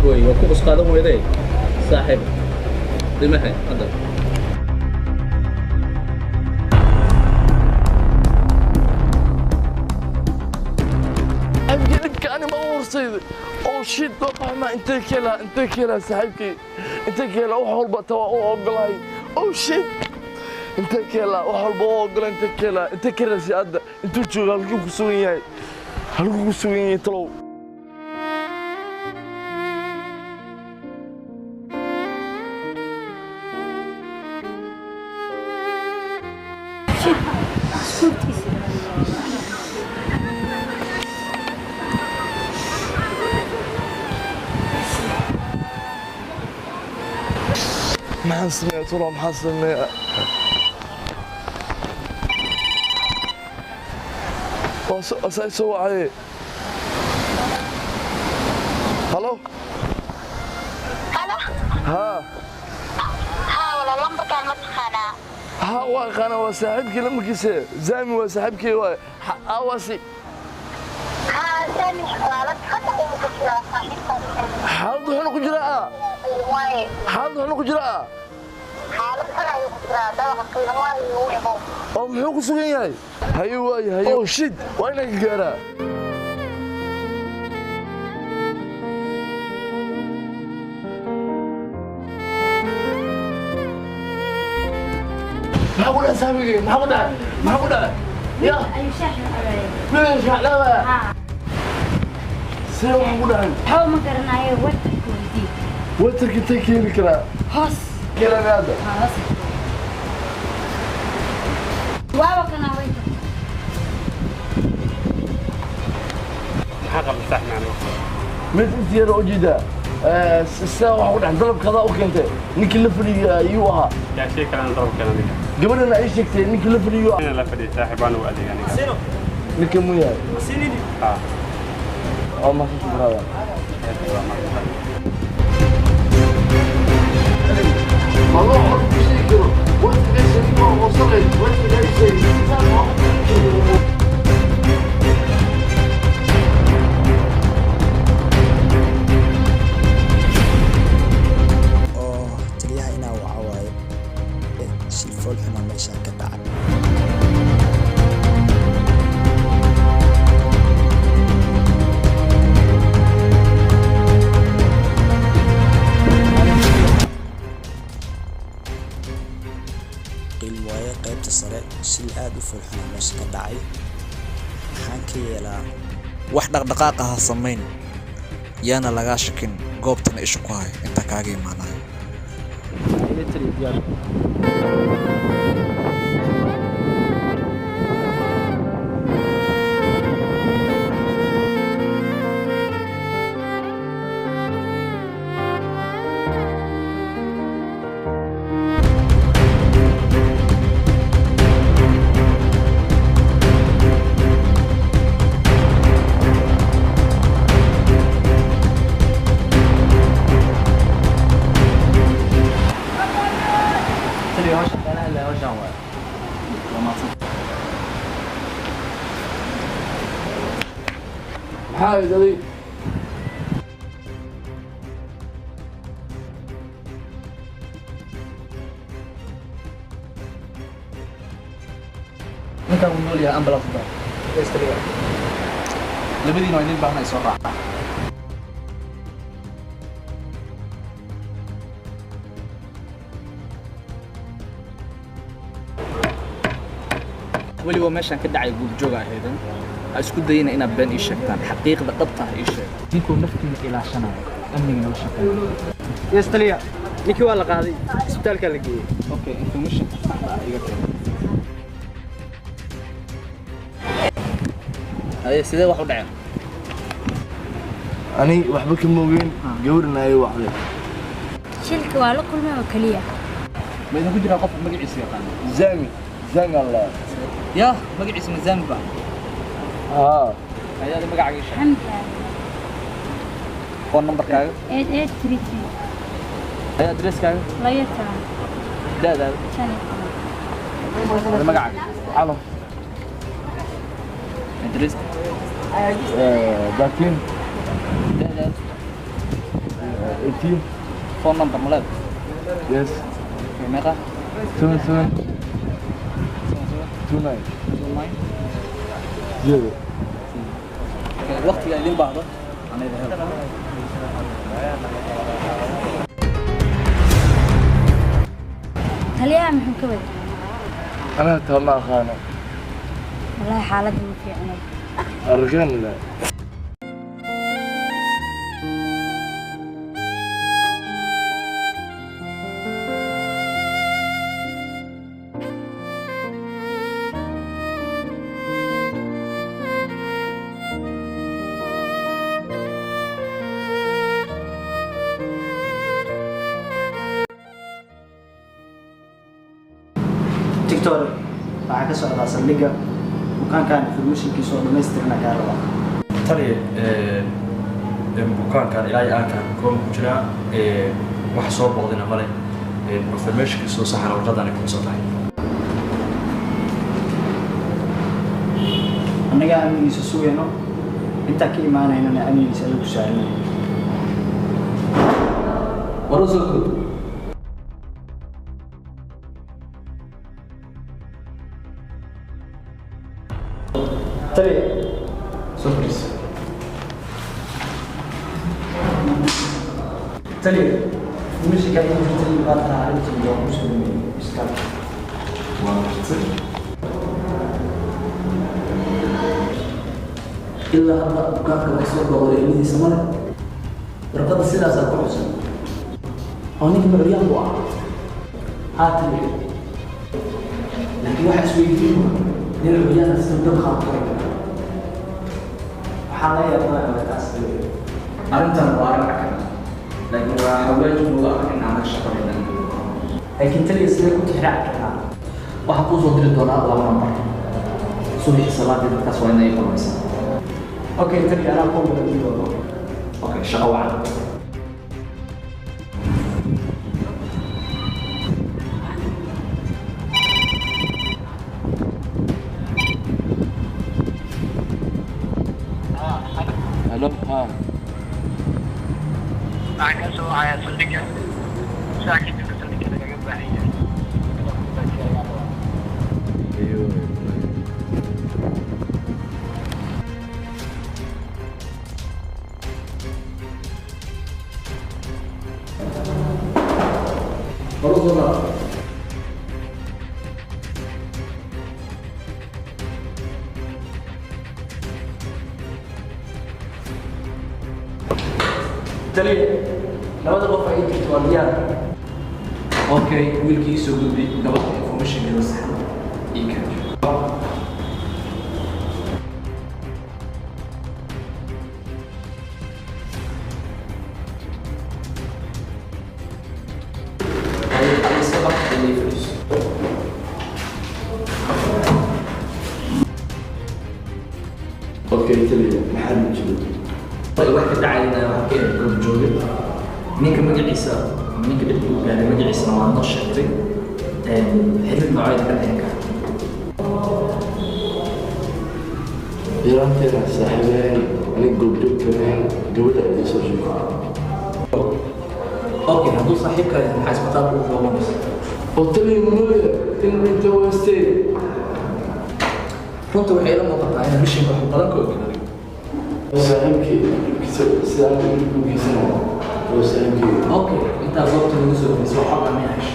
gooyay oo ku qasqaadan weeday saaxiib dimahay hadda كأني ما ورصيد أو شيء طبعا ما أنت كلا سحبكي أنت كلا وحول بتوا أوغلاي أو شيء أنت كلا وحول بأوغلا أنت كلا سيادة أنت شو هالكو كسويني هالكو كسويني تلو ما سمعت والله ما سمعت سوى عليه هلو ها والله لمبة كان متخانة ها وانا وساحبك لما كيسي زامي وساحبك اواسي سامي حالد وحنا كجراء حالد وحنا كجراء oo muxuu ku sugan yahay hayo oo shid waa inaan gaaraa maxaa saamiga maxaa ya ayu shaaxi meel shaaxlaba see waxaan ku dhahay xaw ma garanayo watarka intay ka heli karaa hoos gelanaada hoos واو كان وين حقا مفتاحنا عنه مثل تيار أجدا الساعة واحد عند ضرب كذا وكنت نكل فري يوها جايسيكان أنا ضرب كلامي قبل أنا أي شيء نكل فري يوها أنا لا فري ساحبان وأدي يعني سينو نكل مياه سيني أو ما في شيء هذا والله حرب شيء كده وانت ليش ما وصلت وانت ليش taliyaha inaa waxa waaye shil foolxuna meeshaan ka dhacay waaye qaybta sare shil aad u foolxuna meesha ka dhacay maxaan ka yeelaa wax dhaqdhaqaaq ah samayn yaana lagaa shakin goobtana isha ku hay inta kaaga imaanayo هاي دلي ninka uu nool yahay ambulance labadiina waa idin baahnay soo raaca weli waa meeshaan ka dhacay guud jooga aheedan isku dayna inaad been ii sheegtaan xaqiiqda dhabta ah ii sheeg ninkuu naftiisa ilaashanayo amniga la shaqeeyo يستليا نيكي ولا قاضي اسبتال كان لقيه okay information iga keen ay sidee wax u dhacay ani waxba ka moogeen gawrna ay waxday shilka waa la kulmay oo kaliya ma idin ku jira qof magaciisa yaqaan زامي الله يا magaciisa ma zami ba ayaa magacaaga sheeg xamdi phone number kaaga 8833 ayaa address kaaga la yataa daadaada magacaaga علم address باكين daadaada 18. phone number ملاد Yes. ميقا 77 29 0. الوقت اللي قاعدين بعضه أنا إذا هل يا محمد كبد أنا تمام خانة. والله حالتي ما في عنب الرجال لا. دكتور waxaa ka socdaa saldhigga bukaankan informationkiisa oo dhammaystirna kaa rabaa tani bukaankan ilaa iyo aankan kooma ku jiraa wax soo booqdina male informationkiisa oo saxana warqadani ku soo tahay annaga amnigiisa sugayno intaa ka imaanaynana amnigiisa ayuu ku saaranay ورزقه tali سوبريس tali informationka inuu jirtay baadna arrintii waa ku soo istaag ilaa hadda bukaanka wax soo booqday ilmihiisa male warqadda sidaasaa ku xusan oo ninka macuryaan buu ahaa haatan laakiin waxa isweydiin nin curyaan sida dab qaad koray waxaa laga yaabaa taas arrintan waa arrin cakar laakiin waa xawaajib ugu ah in aan ka shaqayna laakiin tali sidee ku tixraaci karnaa waxaan kuu soo diri doonaa laba nambar subaxii salaadii dadkaas waa inay qormaysaa okay tali anaa ku wada doono okay shaqo wacan Hello. ها. ايوه. والله tali labada qof ay jirto waa diyaar اوكي ويلكي سو غودبي قبل انفورميشن كده صح يمكن هاي السبب اللي فلوس اوكي تلي محل موجود. طيب واحد تعالى حكينا كل جوجل نينك مجلسة نينك بدو يعني مجلسة ما عندناش شكري حلو معايا كان هيك يران ترى صاحبين نقول دوك كمان جودة اللي سجل. اوكي هدو صاحبك حاسب طابو وبونس وتلي مويه تلي انت وستي. runta waxay la muuqataa in mishinka wax badan ka ogaaday صاحبك ساعة يقول كيسنا وصاحبك اوكي انت ضبط المسؤول بس هو حق ما يعيش